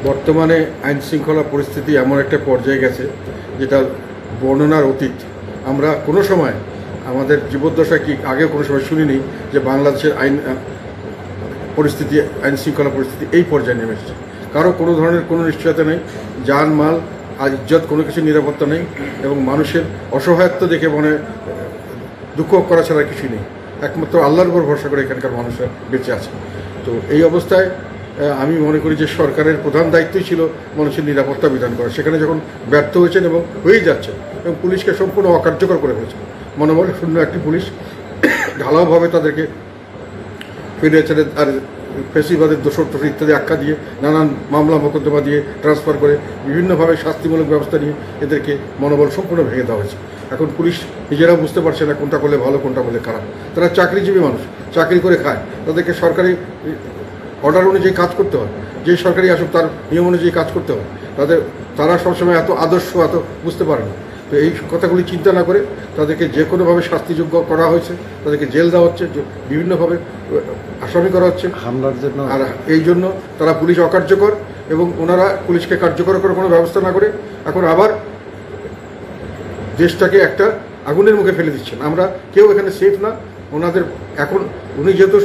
বর্তমানে আইন শৃঙ্খলা পরিস্থিতি এমন একটা পর্যায়ে গেছে যেটা বর্ণনার অতীত। আমরা কোনো সময় আমাদের জীবদ্দশা কি আগে কোনো সময় শুনিনি যে বাংলাদেশের আইন শৃঙ্খলা পরিস্থিতি এই পর্যায়ে নেমে এসেছে। কারো কোনো ধরনের কোনো নিশ্চয়তা নেই, জান মাল আর ইজ্জত কোনো কিছু নিরাপত্তা নেই, এবং মানুষের অসহায়ত্ব দেখে মনে দুঃখ করা ছাড়া কিছুই নেই। একমাত্র আল্লাহর উপর ভরসা করে এখানকার মানুষরা বেঁচে আছে। তো এই অবস্থায় আমি মনে করি যে সরকারের প্রধান দায়িত্বই ছিল মানুষের নিরাপত্তা বিধান করা। সেখানে যখন ব্যর্থ হয়েছেন এবং হয়েই যাচ্ছে, এবং পুলিশকে সম্পূর্ণ অকার্যকর করে ফেলেছে, মনোবল শূন্য একটি পুলিশ ঢালাওভাবে তাদেরকে ফেডারেশনের আর ফেসিবাদের দোষর ইত্যাদি আখ্যা দিয়ে নানান মামলা মোকদ্দমা দিয়ে ট্রান্সফার করে বিভিন্নভাবে শাস্তিমূলক ব্যবস্থা নিয়ে এদেরকে মনোবল সম্পূর্ণ ভেঙে দেওয়া হয়েছে। এখন পুলিশ নিজেরাও বুঝতে পারছে না কোনটা করলে ভালো, কোনটা করলে খারাপ। তারা চাকরিজীবী মানুষ, চাকরি করে খায়, তাদেরকে সরকারি অর্ডার অনুযায়ী কাজ করতে হয়, যে সরকারি আসুক তার নিয়ম অনুযায়ী কাজ করতে হয়। তারা সবসময় এত আদর্শ এত বুঝতে পারে না। তো এই কথাগুলি চিন্তা না করে তাদেরকে যে কোনোভাবে শাস্তিযোগ্য করা হয়েছে, তাদেরকে জেল দেওয়া হচ্ছে, বিভিন্নভাবে আসামি করা হচ্ছে হামলার জন্য। আর এই জন্য তারা পুলিশ অকার্যকর, এবং ওনারা পুলিশকে কার্যকর করার কোনো ব্যবস্থা না করে এখন আবার দেশটাকে একটা আগুনের মুখে ফেলে দিচ্ছেন। আমরা কেউ এখানে সেফ না। ওনাদের এখন উনি যেহেতু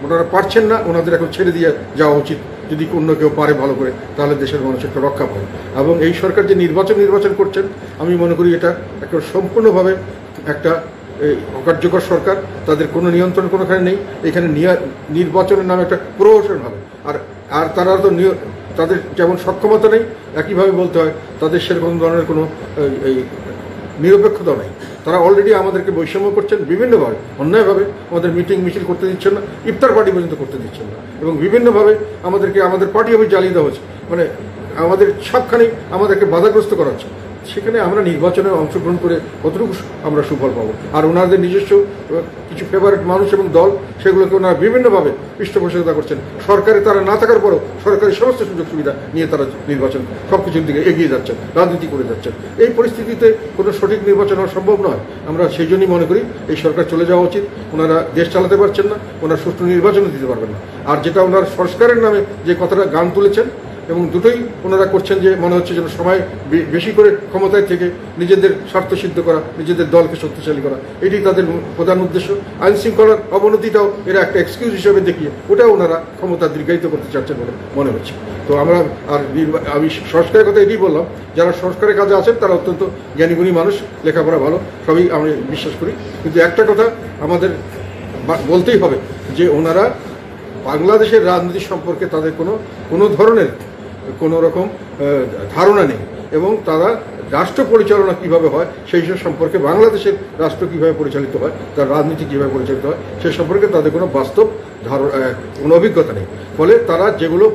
ওনারা পারছেন না, ওনাদের এখন ছেড়ে দিয়ে যাওয়া উচিত। যদি অন্য কেউ পারে ভালো করে, তাহলে দেশের মানুষ একটা রক্ষা পাবে। এবং এই সরকার যে নির্বাচন করছেন, আমি মনে করি এটা একটা সম্পূর্ণভাবে একটা অকার্যকর সরকার। তাদের কোনো নিয়ন্ত্রণ কোনোখানে নেই। এখানে নির্বাচনের নামে একটা প্রহসন হবে। আর তারা তো তাদের যেমন সক্ষমতা নেই, একইভাবে বলতে হয় তাদের সেরকম ধরনের কোনো এই নিরপেক্ষতা নেই। তারা অলরেডি আমাদেরকে বৈষম্য করছেন বিভিন্নভাবে, অন্যায়ভাবে আমাদের মিটিং মিছিল করতে দিচ্ছেন না, ইফতার পার্টি পর্যন্ত করতে দিচ্ছেন না, এবং বিভিন্নভাবে আমাদের পার্টি অফিস জ্বালিয়ে দেওয়া হচ্ছে। মানে আমাদের সবখানে আমাদেরকে বাধাগ্রস্ত করা হচ্ছে। সেখানে আমরা নির্বাচনে অংশগ্রহণ করে কতটুকু আমরা সুফল পাবো? আর ওনাদের নিজস্ব কিছু ফেভারিট মানুষ এবং দল, সেগুলোকে ওনারা বিভিন্নভাবে পৃষ্ঠপোষকতা করছেন। সরকারে তারা না থাকার পরও সরকারি সমস্ত সুযোগ সুবিধা নিয়ে তারা নির্বাচন সব কিছুর দিকে এগিয়ে যাচ্ছেন, রাজনীতি করে যাচ্ছেন। এই পরিস্থিতিতে কোনো সঠিক নির্বাচন হওয়া সম্ভব নয়। আমরা সেই জন্যই মনে করি এই সরকার চলে যাওয়া উচিত। ওনারা দেশ চালাতে পারছেন না, ওনারা সুষ্ঠু নির্বাচনও দিতে পারবেন না। আর যেটা ওনারা সংস্কারের নামে যে কথাটা গান তুলেছেন, এবং দুটোই ওনারা করছেন যে মনে হচ্ছে যেন সময় বেশি করে ক্ষমতায় থেকে নিজেদের স্বার্থ সিদ্ধ করা, নিজেদের দলকে শক্তিশালী করা, এটি তাদের প্রধান উদ্দেশ্য। আইন শৃঙ্খলার অবনতিটাও এরা একটা এক্সকিউজ হিসেবে দেখিয়ে ওটাও ওনারা ক্ষমতা দীর্ঘায়িত করতে চাচ্ছেন বলে মনে হচ্ছে। তো আমি সংস্কারের কথা এটাই বললাম, যারা সংস্কারের কাজে আছেন তারা অত্যন্ত জ্ঞানীগুণী মানুষ, লেখাপড়া ভালো, সবই আমি বিশ্বাস করি। কিন্তু একটা কথা আমাদের বলতেই হবে যে ওনারা বাংলাদেশের রাজনীতি সম্পর্কে তাদের কোনো ধরনের কোনো রকম ধারণা নেই, এবং তারা রাষ্ট্র পরিচালনা কিভাবে হয় সেই সব সম্পর্কে, বাংলাদেশের রাষ্ট্র কিভাবে পরিচালিত হয়, তার রাজনীতি কিভাবে পরিচালিত হয় সে সম্পর্কে তাদের কোনো বাস্তব কোনো অভিজ্ঞতা নেই। ফলে তারা যেগুলো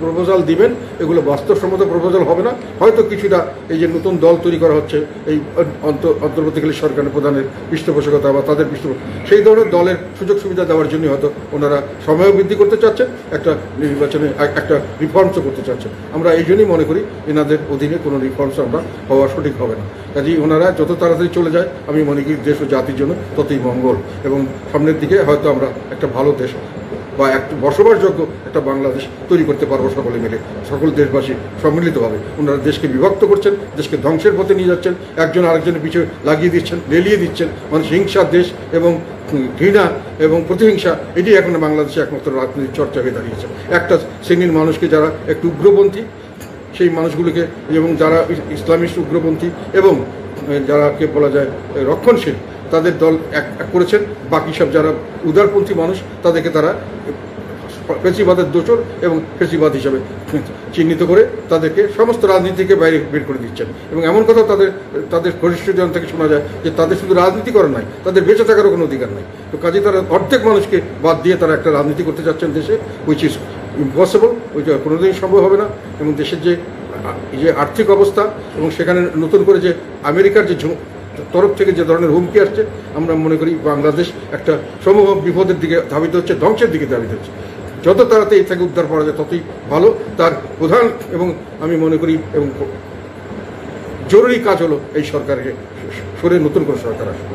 প্রপোজাল দিবেন এগুলো বাস্তবসম্মত প্রপোজাল হবে না। হয়তো কিছুটা এই যে নতুন দল তৈরি করা হচ্ছে এই অন্তর্বর্তীকালীন সরকারের প্রধানের পৃষ্ঠপোষকতা বা তাদের সেই ধরনের দলের সুযোগ সুবিধা দেওয়ার জন্য হয়তো ওনারা সময় বৃদ্ধি করতে চাচ্ছেন, একটা নির্বাচনে একটা রিফর্মসও করতে চাচ্ছেন। আমরা এই জন্যই মনে করি এনাদের অধীনে কোনো রিফর্মস আমরা হওয়া সঠিক হবে না। কাজেই ওনারা যত তাড়াতাড়ি চলে যায় আমি মনে করি দেশ ও জাতির জন্য ততই মঙ্গল, এবং সামনের দিকে হয়তো আমরা একটা ভালো দেশ বা একটা বসবাসযোগ্য একটা বাংলাদেশ তৈরি করতে পারবো সকলে মিলে, সকল দেশবাসী সম্মিলিতভাবে। ওনারা দেশকে বিভক্ত করছেন, দেশকে ধ্বংসের পথে নিয়ে যাচ্ছেন, একজন আরেকজনের পিছনে লাগিয়ে দিচ্ছেন, লেলিয়ে দিচ্ছেন। মানুষ হিংসার দেশ এবং ঘৃণা এবং প্রতিহিংসা, এটি এখন বাংলাদেশে একমাত্র রাজনীতির চর্চা হয়ে দাঁড়িয়েছে। একটা শ্রেণীর মানুষকে যারা একটু উগ্রপন্থী, সেই মানুষগুলোকে, এবং যারা ইসলামিস্ট উগ্রপন্থী এবং যারাকে বলা যায় রক্ষণশীল, তাদের দল এক করেছেন। বাকি সব যারা উদারপন্থী মানুষ তাদেরকে তারা ফেসিবাদের দোষর এবং ফেসিবাদ হিসাবে চিহ্নিত করে তাদেরকে সমস্ত রাজনীতিকে বাইরে বের করে দিচ্ছেন। এবং এমন কথা তাদের ঘনিষ্ঠজন থেকে শোনা যায় যে তাদের শুধু রাজনীতি করার নাই, তাদের বেঁচে থাকারও কোনো অধিকার নাই। তো কাজে তারা অর্ধেক মানুষকে বাদ দিয়ে তারা একটা রাজনীতি করতে যাচ্ছেন দেশে, হুইচ ইজ ইম্পসিবল, ওইটা কোনোদিনই সম্ভব হবে না। এবং দেশের যে আর্থিক অবস্থা, এবং সেখানে নতুন করে যে আমেরিকার যে তরফ থেকে যে ধরনের হুমকি আসছে, আমরা মনে করি বাংলাদেশ একটা সমূহ বিপদের দিকে ধাবিত হচ্ছে, ধ্বংসের দিকে ধাবিত হচ্ছে। যত তাড়াতাড়ি এই থেকে উদ্ধার করা যায় ততই ভালো। তার প্রধান এবং আমি মনে করি এবং জরুরি কাজ হলো এই সরকারকে সরে নতুন করে সরকার আসবে।